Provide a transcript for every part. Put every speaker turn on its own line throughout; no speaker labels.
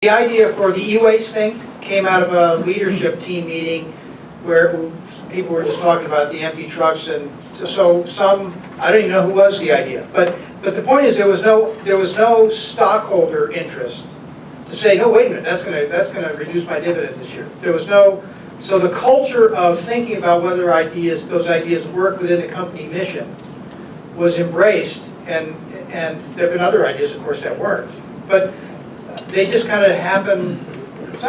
The idea for the e-waste thing came out of a leadership team meeting where people were just talking about the empty trucks, and so some, I don't even know who was the idea, but the point is there was no stockholder interest to say, no, wait a minute, that's gonna reduce my dividend this year. There was no, so the culture of thinking about whether those ideas work within the company mission was embraced, and there have been other ideas, of course, that weren't. But they just kind of happen. It's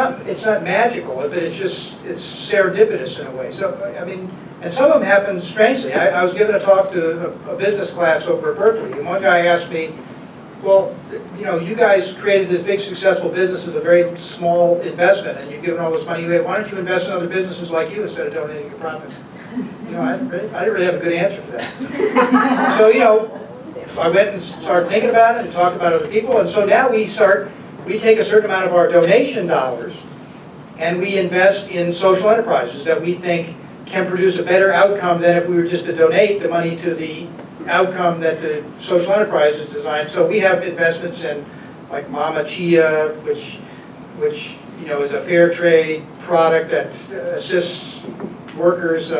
not magical, but it's serendipitous in a way. So, I mean, and some of them happen strangely. I was giving a talk to a business class over at Berkeley, and one guy asked me, well, you know, you guys created this big successful business with a very small investment, and you've given all this money away. Why don't you invest in other businesses like you instead of donating your profits? You know, I didn't really have a good answer for that. So, you know, I went and started thinking about it and talked about other people, and so now we take a certain amount of our donation dollars and we invest in social enterprises that we think can produce a better outcome than if we were just to donate the money to the outcome that the social enterprise is designed. So we have investments in like Mama Chia, which you know is a fair trade product that assists workers,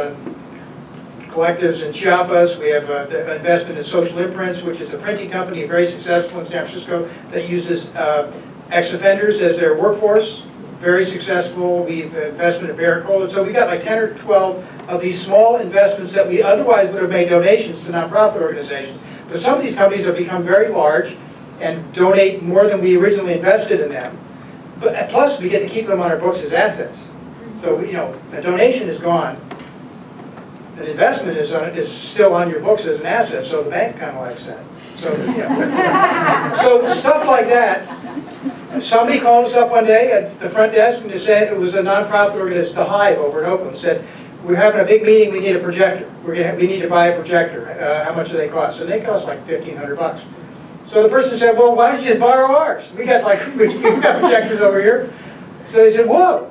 collectives in Chiapas. We have an investment in Social Imprints, which is a printing company, very successful in San Francisco, that uses ex-offenders as their workforce. Very successful. We've investment in Barracola. So we got like 10 or 12 of these small investments that we otherwise would have made donations to nonprofit organizations. But some of these companies have become very large and donate more than we originally invested in them. But plus, we get to keep them on our books as assets. So, you know, a donation is gone. An investment is still on your books as an asset, so the bank kind of likes that. So, you know. So stuff like that. Somebody called us up one day at the front desk and they said, it was a nonprofit organization, the Hive over in Oakland, said, we're having a big meeting, we need a projector. We need to buy a projector. How much do they cost? And they cost like $1,500. So the person said, well, why don't you just borrow ours? We've got projectors over here. So they said, whoa,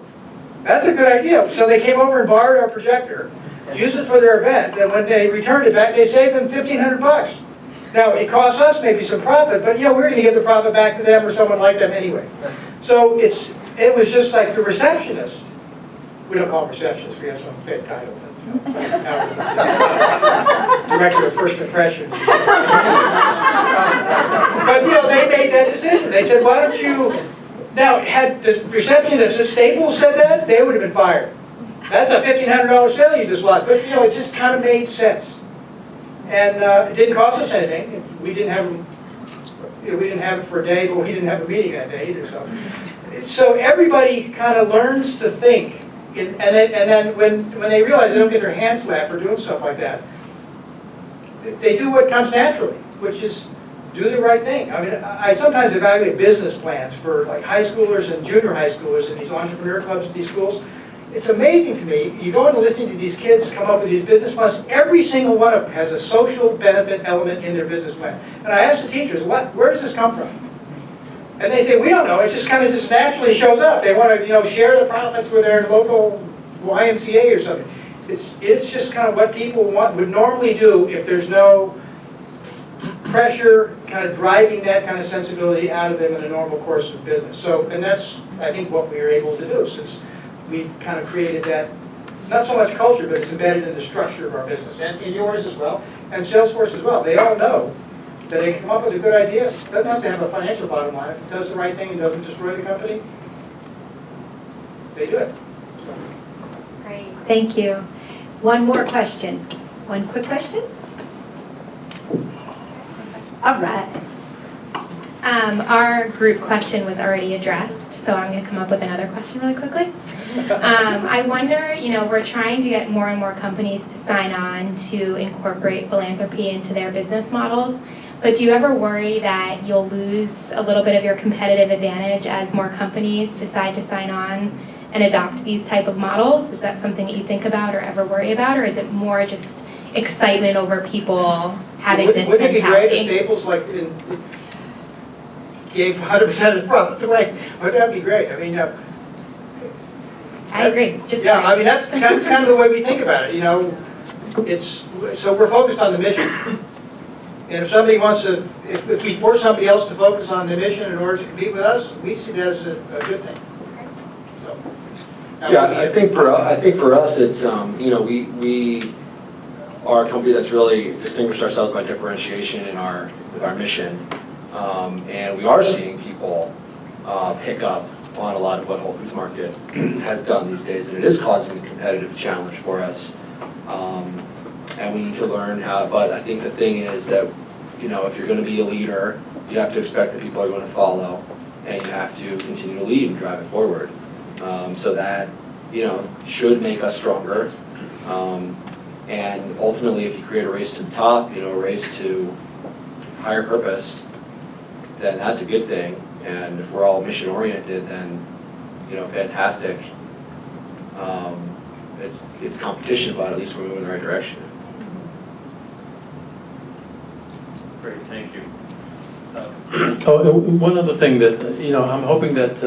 that's a good idea. So they came over and borrowed our projector, used it for their event, and when they returned it back, they saved them $1,500. Now, it costs us maybe some profit, but you know, we're going to give the profit back to them or someone like them anyway. So it was just like the receptionist. We don't call them receptionists, we have some fake title. Director of First Impressions. But you know, they made that decision. They said, why don't you... Now, had the receptionist at Staples said that, they would have been fired. That's a $1,500 sale you just lost. But you know, it just kind of made sense. And it didn't cost us anything. We didn't have it for a day, but we didn't have a meeting that day either. So everybody kind of learns to think, and then when they realize they don't get their hands slapped for doing stuff like that, they do what comes naturally, which is do the right thing. I mean, I sometimes evaluate business plans for like high schoolers and junior high schoolers in these entrepreneur clubs at these schools. It's amazing to me. You go into listening to these kids come up with these business plans. Every single one of them has a social benefit element in their business plan. And I ask the teachers, where does this come from? And they say, we don't know. It just kind of just naturally shows up. They want to, you know, share the profits with their local YMCA or something. It's just kind of what people would normally do if there's no pressure kind of driving that kind of sensibility out of them in a normal course of business. So, and that's, I think, what we are able to do since we've kind of created that, not so much culture, but it's embedded in the structure of our business, and in yours as well, and Salesforce as well. They all know that they can come up with a good idea. It doesn't have to have a financial bottom line. If it does the right thing and doesn't destroy the company, they do it. So.
Great, thank you. One more question. One quick question? All right. Our group question was already addressed, so I'm going to come up with another question really quickly. I wonder, you know, we're trying to get more and more companies to sign on to incorporate philanthropy into their business models, but do you ever worry that you'll lose a little bit of your competitive advantage as more companies decide to sign on and adopt these type of models? Is that something that you think about or ever worry about, or is it more just excitement over people having this mentality?
Wouldn't it be great if Staples gave 100% of the profits away? Wouldn't that be great? I mean,
I agree.
Yeah, I mean that's kind of the way we think about it. You know, so we're focused on the mission, And if somebody wants to, if we force somebody else to focus on the mission in order to compete with us, we see that as a good thing. So,
Yeah, I think for us, it's we are a company that's really distinguished ourselves by differentiation in with our mission, and we are seeing people pick up on a lot of what Whole Foods Market has done these days, and it is causing a competitive challenge for us. And we need to learn how, but I think the thing is that, if you're going to be a leader, you have to expect that people are going to follow, and you have to continue to lead and drive it forward. So that, should make us stronger. And ultimately, if you create a race to the top, a race to higher purpose, then that's a good thing. And if we're all mission oriented, then, fantastic. It's competition, but at least we're moving in the right direction.
Great, thank you. One other thing that, I'm hoping that,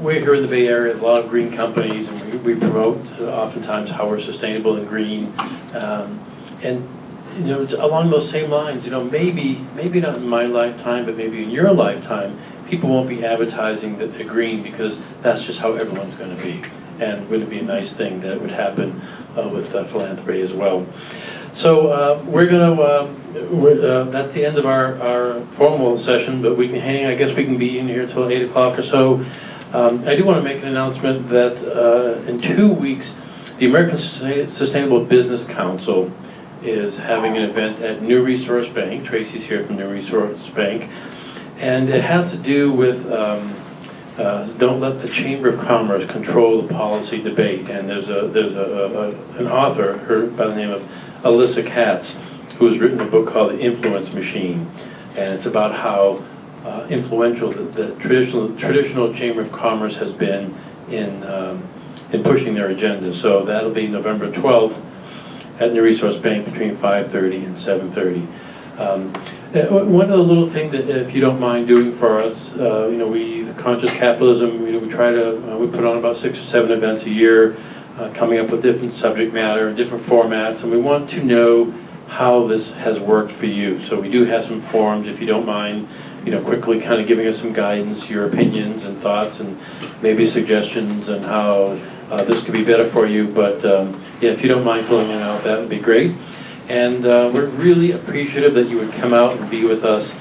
we're here in the Bay Area, a lot of green companies, and we promote oftentimes how we're sustainable and green. And, along those same lines, maybe not in my lifetime, but maybe in your lifetime, people won't be advertising that they're green because that's just how everyone's going to be. And would it be a nice thing that it would happen with philanthropy as well? So we're going to, that's the end of our formal session, but we can hang, I guess we can be in here until 8 o'clock or so. I do want to make an announcement that in 2 weeks, the American Sustainable Business Council is having an event at New Resource Bank. Tracy's here from New Resource Bank. And it has to do with don't let the Chamber of Commerce control the policy debate. And there's an author, her by the name of Alyssa Katz, who has written a book called The Influence Machine. And it's about how influential the traditional Chamber of Commerce has been in pushing their agenda. So that'll be November 12th at New Resource Bank between 5:30 and 7:30. One other little thing that, if you don't mind doing for us, Conscious Capitalism, we try to, we put on about 6 or 7 events a year, coming up with different subject matter and different formats, and we want to know how this has worked for you. So we do have some forums, if you don't mind, quickly kind of giving us some guidance, your opinions and thoughts, and maybe suggestions on how this could be better for you. But yeah, if you don't mind filling it out, that would be great. And we're really appreciative that you would come out and be with us.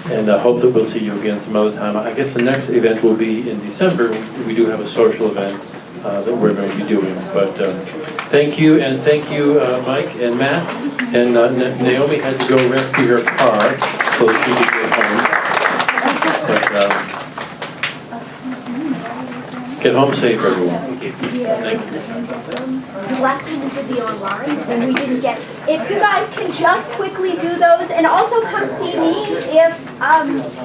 And I hope that we'll see you again some other time. I guess the next event will be in December. We do have a social event that we're going to be doing. But thank you, and thank you, Mike and Matt. And Naomi had to go rescue her car so that she could get home. But get home safe, everyone. Thank you.
The last time we did the online, and we didn't get, if you guys can just quickly do those, and also come see me if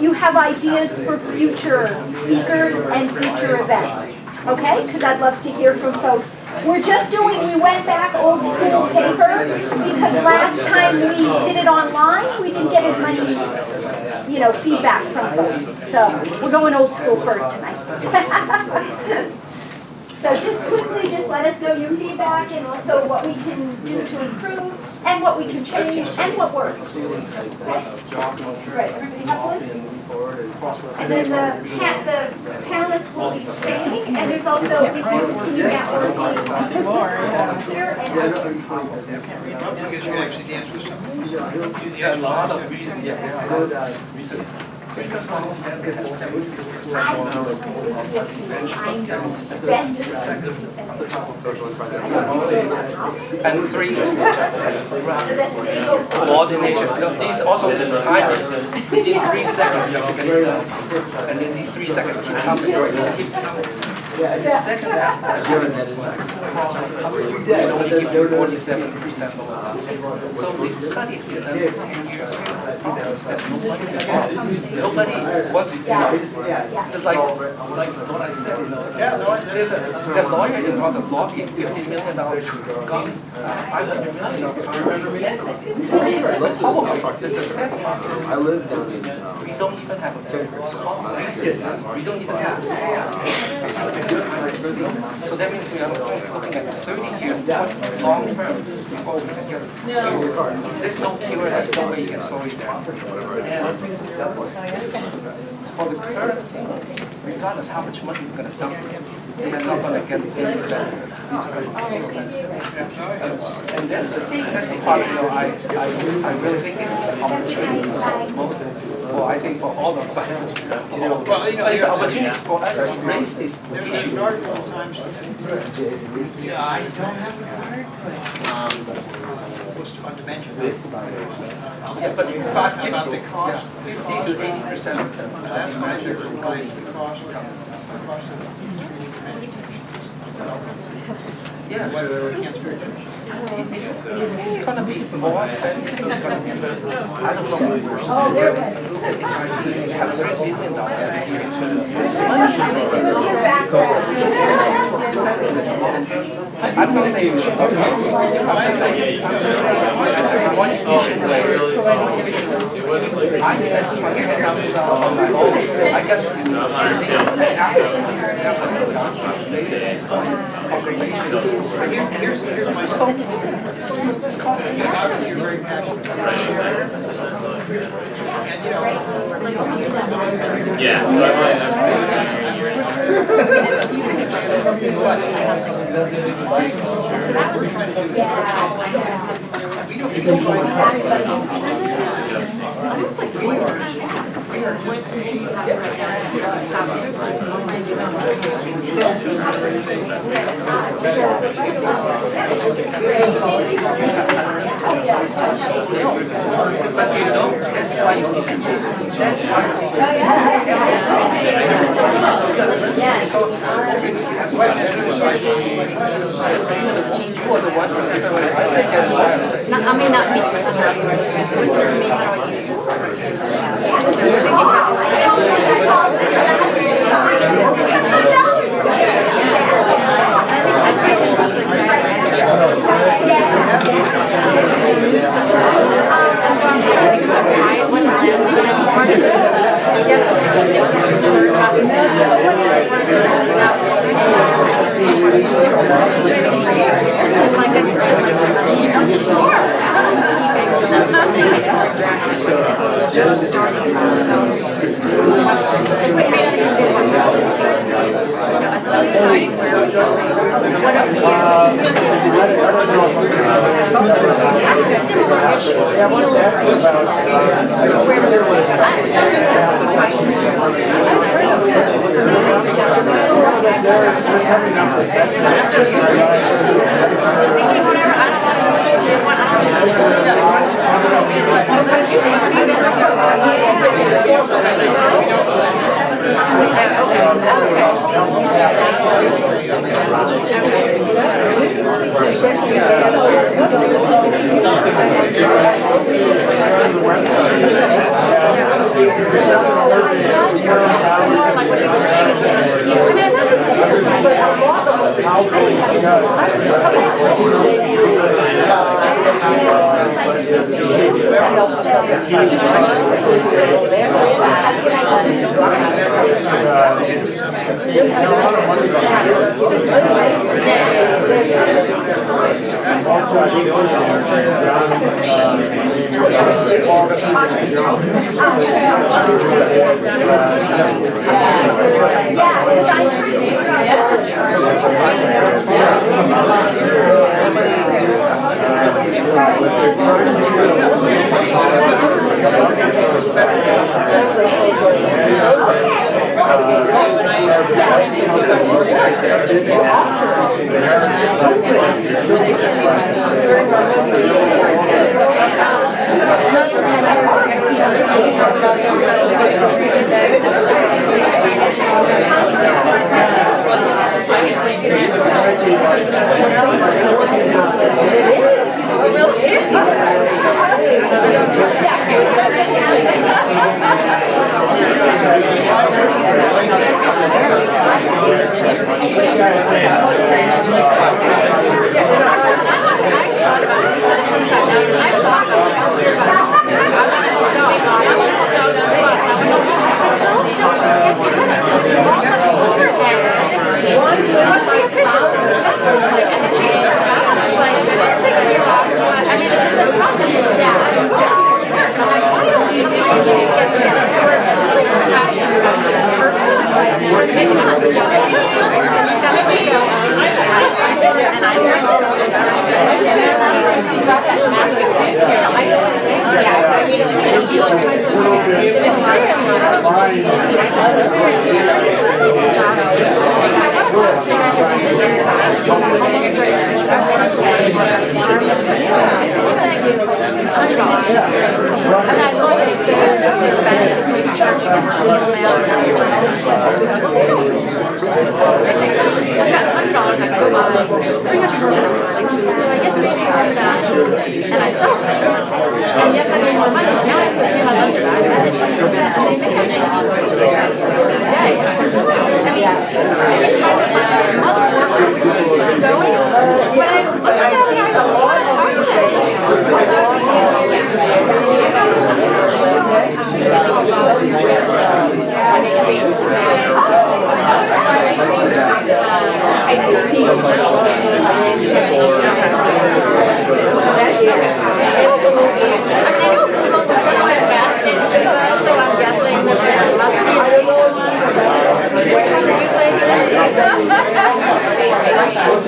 you have ideas for future speakers and future events, okay? Because I'd love to hear from folks. We went back old school paper, because last time we did it online, we didn't get as many, feedback from folks. So we're going old school for it tonight. So just quickly, just let us know your feedback and also what we can do to improve and what we can change and what worked. Okay? Right, everybody happy? And then the panelists will be standing, and there's also, if you continue that here and I did because it was 14 years. I know. Ben just
and 3
that's what they go for.
coordination. So these also the time is within 3 seconds you have to get it done. And in these 3 seconds keep counting. Keep counting. And the second aspect you only give 47% of us. So the study has been done for 10 years. Nobody wants to do it. Like what I said, there's a lawyer in front of law, $50 million, got $500 million. How about the second?
I live down in
don't even have a we don't even have so that means we are looking at 30 years, long term, before we can get it. There's no cure, there's no way you can slow it down. And for the currency, regardless how much money you're going to dump, they are not going to get any benefit. And that's the part, you know, I really think this is an opportunity for most, well, I think for all of us, you know, it's an opportunity for us to raise this issue.
Yeah, I don't have the card, but what's fun to mention this?
Yeah, but you're
Talking about the cost,
50 to 80%.
that's measured by the cost of
Yeah.
whether they cancer or
It's gonna be more expensive. It's gonna be, I don't know.
Oh, there it is.
Have $3 billion. I'm not saying. I'm just saying. One vision way. I spent $20,000 on my own. I guess. Here's my soul.
You're very passionate.
Yeah, so I
But you don't, that's why you need to do it. That's why. You are the one who is
I mean, not me. What's it for me? How do I use this?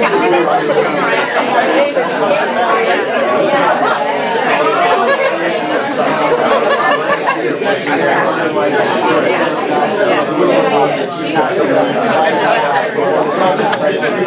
Yeah, I mean,